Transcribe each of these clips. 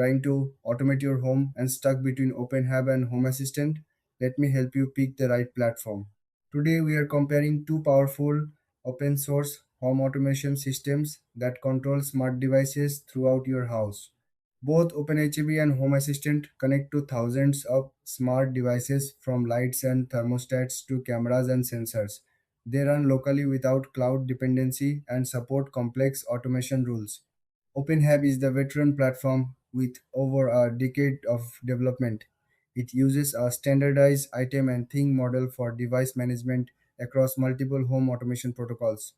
Trying to automate your home and stuck between Open HAB and Home Assistant? Let me help you pick the right platform. Today we are comparing two powerful open source home automation systems that control smart devices throughout your house. Both OpenHAB and Home Assistant connect to thousands of smart devices from lights and thermostats to cameras and sensors. They run locally without cloud dependency and support complex automation rules. OpenHAB is the veteran platform with over a decade of development. It uses a standardized item and thing model for device management across multiple home automation protocols.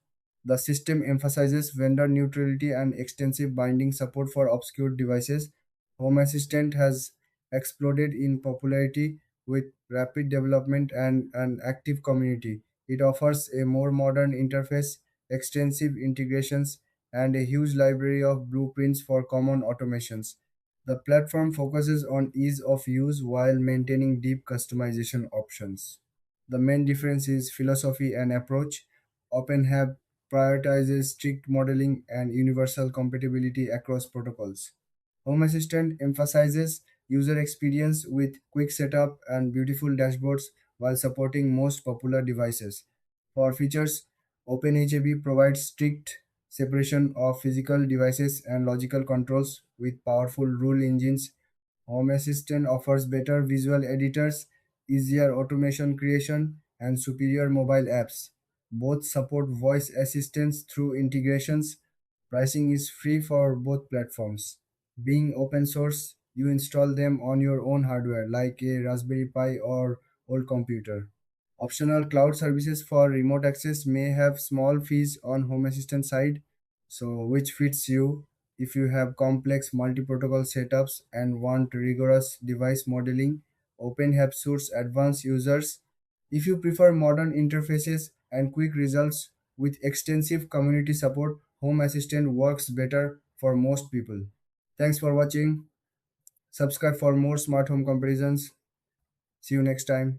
The system emphasizes vendor neutrality and extensive binding support for obscure devices. Home Assistant has exploded in popularity with rapid development and an active community. It offers a more modern interface, extensive integrations, and a huge library of blueprints for common automations. The platform focuses on ease of use while maintaining deep customization options. The main difference is philosophy and approach. OpenHAB prioritizes strict modeling and universal compatibility across protocols. Home Assistant emphasizes user experience with quick setup and beautiful dashboards while supporting most popular devices. For features, OpenHAB provides strict separation of physical devices and logical controls with powerful rule engines. Home Assistant offers better visual editors, easier automation creation, and superior mobile apps. Both support voice assistance through integrations. Pricing is free for both platforms. Being open source, you install them on your own hardware like a Raspberry Pi or old computer. Optional cloud services for remote access may have small fees on Home Assistant side, so which fits you if you have complex multi-protocol setups and want rigorous device modeling. OpenHAB suits advanced users. If you prefer modern interfaces and quick results with extensive community support, Home Assistant works better for most people. Thanks for watching. Subscribe for more smart home comparisons. See you next time.